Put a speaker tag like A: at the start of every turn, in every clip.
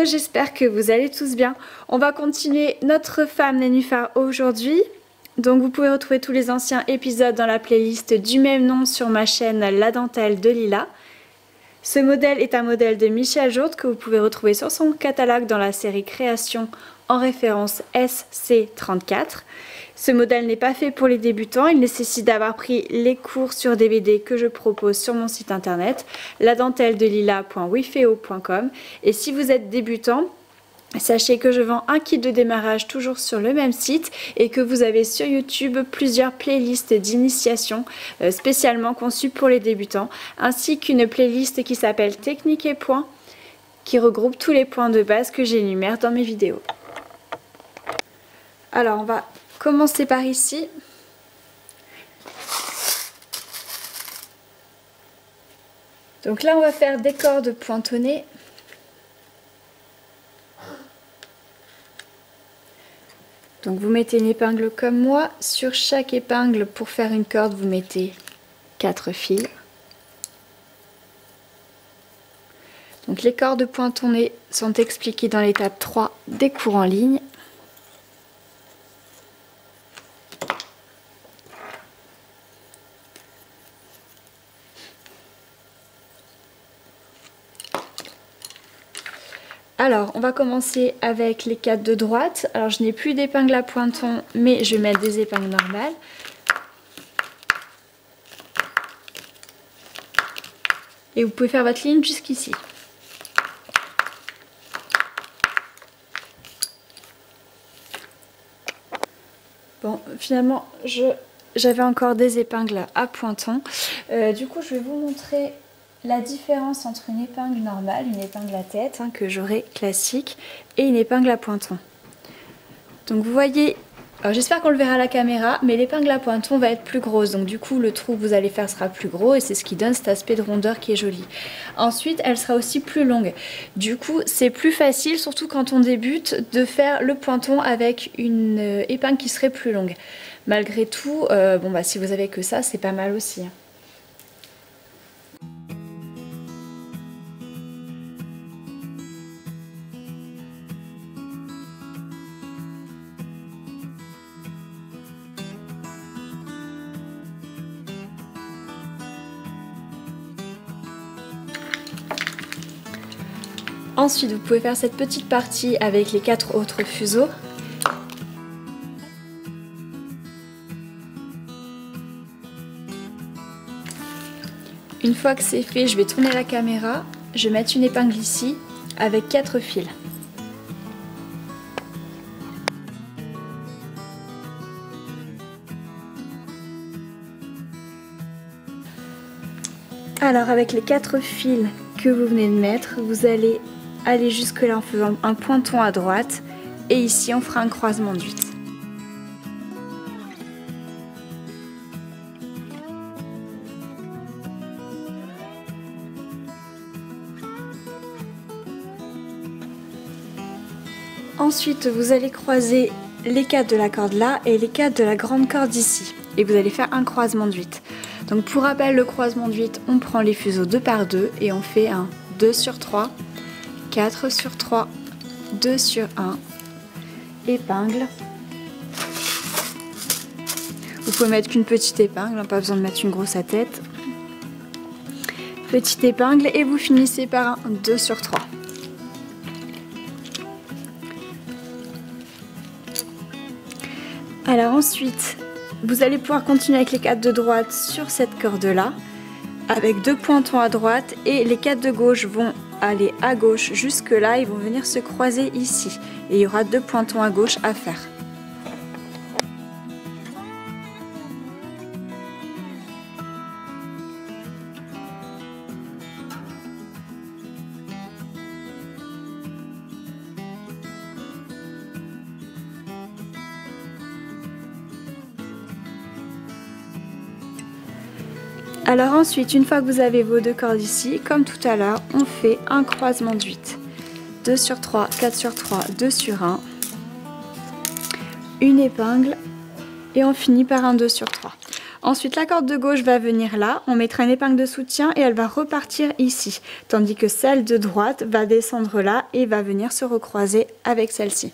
A: Hello, j'espère que vous allez tous bien. On va continuer notre femme nénuphar aujourd'hui. Donc vous pouvez retrouver tous les anciens épisodes dans la playlist du même nom sur ma chaîne La Dentelle de Lila. Ce modèle est un modèle de Michel Jourde que vous pouvez retrouver sur son catalogue dans la série Création en référence SC34. Ce modèle n'est pas fait pour les débutants, il nécessite d'avoir pris les cours sur DVD que je propose sur mon site internet ladentelledelila.wifeo.com. Et si vous êtes débutant, sachez que je vends un kit de démarrage toujours sur le même site et que vous avez sur YouTube plusieurs playlists d'initiation spécialement conçues pour les débutants, ainsi qu'une playlist qui s'appelle Technique et points, qui regroupe tous les points de base que j'énumère dans mes vidéos. Alors on va commencer par ici. Donc là on va faire des cordes pointonnées. Donc vous mettez une épingle comme moi. Sur chaque épingle, pour faire une corde, vous mettez 4 fils. Donc les cordes pointonnées sont expliquées dans l'étape 3 des cours en ligne. Alors, on va commencer avec les 4 de droite. Alors, je n'ai plus d'épingle à pointon, mais je vais mettre des épingles normales. Et vous pouvez faire votre ligne jusqu'ici. Bon, finalement, j'avais encore des épingles à pointon. Du coup, je vais vous montrer la différence entre une épingle normale, une épingle à tête que j'aurai classique, et une épingle à pointon. Donc vous voyez, j'espère qu'on le verra à la caméra, mais l'épingle à pointon va être plus grosse, donc du coup le trou que vous allez faire sera plus gros et c'est ce qui donne cet aspect de rondeur qui est joli. Ensuite elle sera aussi plus longue, du coup c'est plus facile, surtout quand on débute, de faire le pointon avec une épingle qui serait plus longue. Malgré tout, si vous avez que ça, c'est pas mal aussi. Ensuite, vous pouvez faire cette petite partie avec les 4 autres fuseaux. Une fois que c'est fait, je vais tourner la caméra. Je vais mettre une épingle ici avec 4 fils. Alors, avec les 4 fils que vous venez de mettre, vous allez aller jusque là en faisant un pointon à droite et ici on fera un croisement de 8. Ensuite vous allez croiser les 4 de la corde là et les 4 de la grande corde ici et vous allez faire un croisement de 8. Donc pour rappel, le croisement de 8, on prend les fuseaux 2 par 2 et on fait un 2 sur 3, 4 sur 3, 2 sur 1, épingle. Vous pouvez mettre qu'une petite épingle, pas besoin de mettre une grosse à tête. Petite épingle et vous finissez par un 2 sur 3. Alors ensuite, vous allez pouvoir continuer avec les 4 de droite sur cette corde là, avec 2 pointons à droite et les 4 de gauche vont aller à gauche jusque là, ils vont venir se croiser ici et il y aura 2 pointons à gauche à faire. Alors ensuite, une fois que vous avez vos 2 cordes ici, comme tout à l'heure, on fait un croisement de 8. 2 sur 3, 4 sur 3, 2 sur 1. Une épingle et on finit par un 2 sur 3. Ensuite, la corde de gauche va venir là, on mettra une épingle de soutien et elle va repartir ici. Tandis que celle de droite va descendre là et va venir se recroiser avec celle-ci.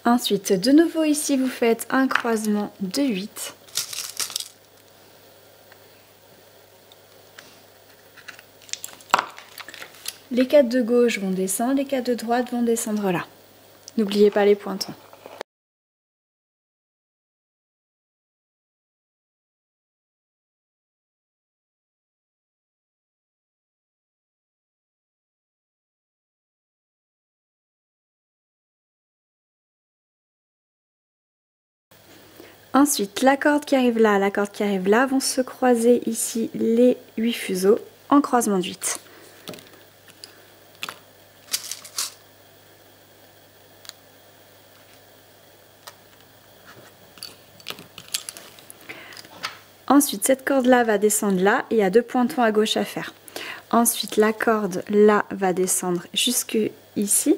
A: Ensuite, de nouveau ici, vous faites un croisement de 8. Les 4 de gauche vont descendre, les 4 de droite vont descendre là. N'oubliez pas les pointons. Ensuite, la corde qui arrive là, la corde qui arrive là vont se croiser ici les 8 fuseaux en croisement de 8. Ensuite, cette corde-là va descendre là et il y a 2 pointons à gauche à faire. Ensuite, la corde là va descendre jusque ici.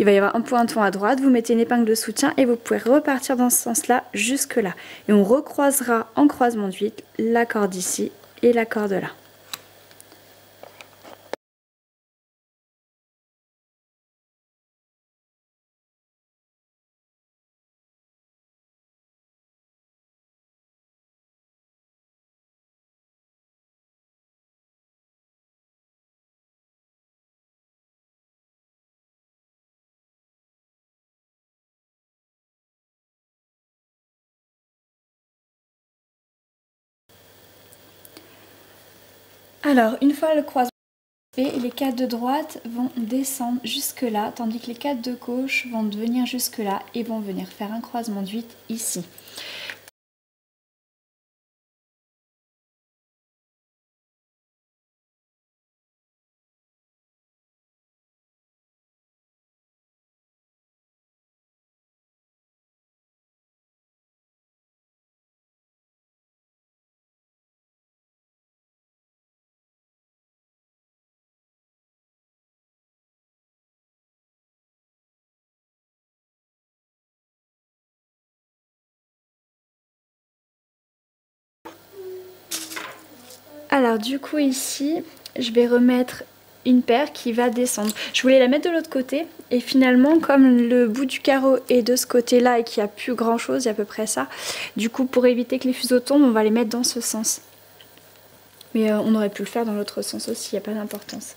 A: Il va y avoir un pointon à droite, vous mettez une épingle de soutien et vous pouvez repartir dans ce sens-là jusque là. Et on recroisera en croisement de 8 la corde ici et la corde là. Alors, une fois le croisement fait, les 4 de droite vont descendre jusque là, tandis que les 4 de gauche vont venir jusque là et vont venir faire un croisement de 8 ici. Alors du coup ici, je vais remettre une paire qui va descendre. Je voulais la mettre de l'autre côté et finalement comme le bout du carreau est de ce côté là et qu'il n'y a plus grand chose, il y a à peu près ça, du coup pour éviter que les fuseaux tombent, on va les mettre dans ce sens. Mais on aurait pu le faire dans l'autre sens aussi, il n'y a pas d'importance.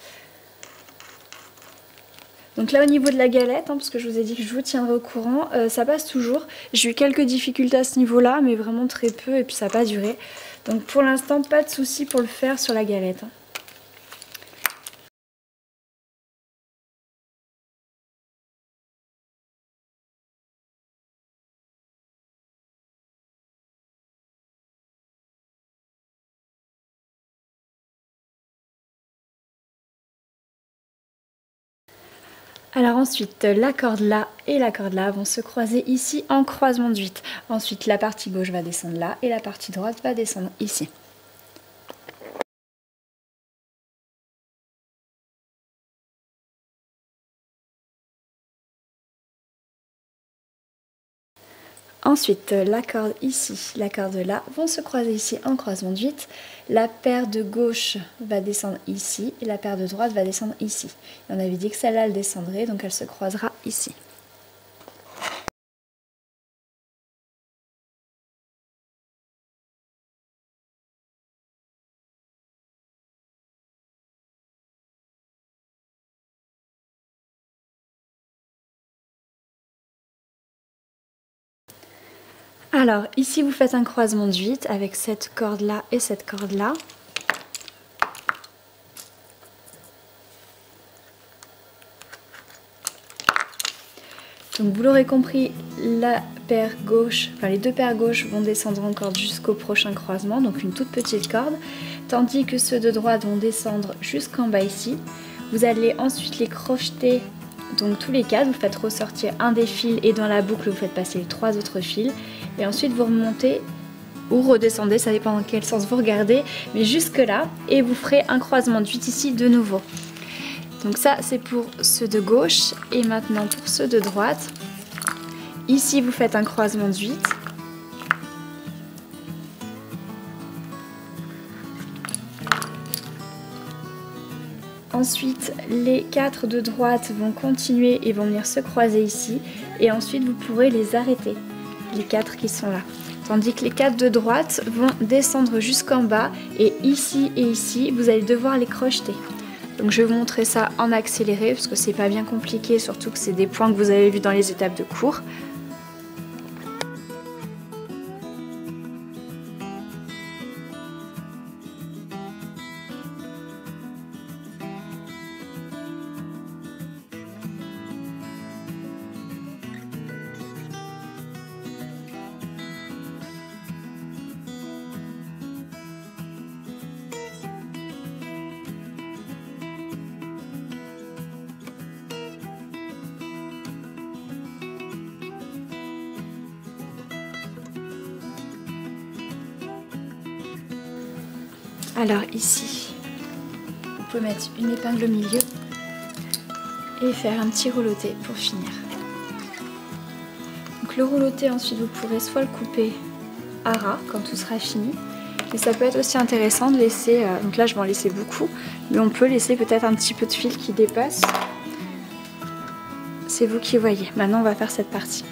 A: Donc là au niveau de la galette, parce que je vous ai dit que je vous tiendrai au courant, ça passe toujours. J'ai eu quelques difficultés à ce niveau-là, mais vraiment très peu et puis ça n'a pas duré. Donc pour l'instant, pas de souci pour le faire sur la galette. Alors ensuite, la corde là et la corde là vont se croiser ici en croisement de 8. Ensuite, la partie gauche va descendre là et la partie droite va descendre ici. Ensuite, la corde ici, la corde là vont se croiser ici en croisement de 8. La paire de gauche va descendre ici et la paire de droite va descendre ici. Et on avait dit que celle-là elle descendrait, donc elle se croisera ici. Alors ici vous faites un croisement de 8 avec cette corde là et cette corde là. Donc vous l'aurez compris, la paire gauche, enfin les deux paires gauches vont descendre en corde jusqu'au prochain croisement, donc une toute petite corde, tandis que ceux de droite vont descendre jusqu'en bas ici. Vous allez ensuite les crocheter, donc tous les 4, vous faites ressortir un des fils et dans la boucle vous faites passer les 3 autres fils, et ensuite vous remontez ou redescendez, ça dépend dans quel sens vous regardez, mais jusque là, et vous ferez un croisement de 8 ici de nouveau. Donc ça c'est pour ceux de gauche, et maintenant pour ceux de droite. Ici vous faites un croisement de 8. Ensuite les 4 de droite vont continuer et vont venir se croiser ici, et ensuite vous pourrez les arrêter, les 4 qui sont là. Tandis que les 4 de droite vont descendre jusqu'en bas, et ici vous allez devoir les crocheter. Donc je vais vous montrer ça en accéléré parce que c'est pas bien compliqué, surtout que c'est des points que vous avez vus dans les étapes de cours. Alors ici, vous pouvez mettre une épingle au milieu et faire un petit rouloté pour finir. Donc le rouloté, ensuite vous pourrez soit le couper à ras quand tout sera fini, mais ça peut être aussi intéressant de laisser, donc là je vais en laisser beaucoup, mais on peut laisser peut-être un petit peu de fil qui dépasse. C'est vous qui voyez. Maintenant on va faire cette partie.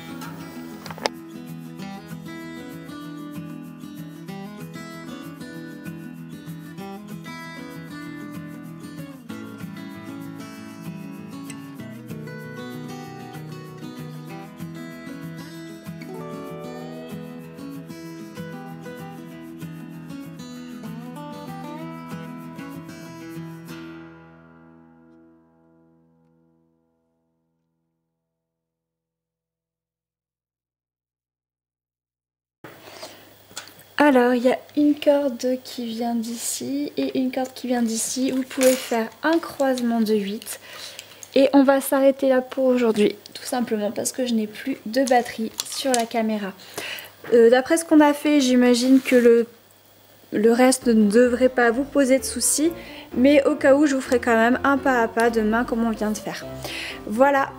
A: Alors il y a une corde qui vient d'ici et une corde qui vient d'ici. Vous pouvez faire un croisement de 8 et on va s'arrêter là pour aujourd'hui, tout simplement parce que je n'ai plus de batterie sur la caméra. D'après ce qu'on a fait, j'imagine que le reste ne devrait pas vous poser de soucis, mais au cas où je vous ferai quand même un pas à pas demain comme on vient de faire. Voilà,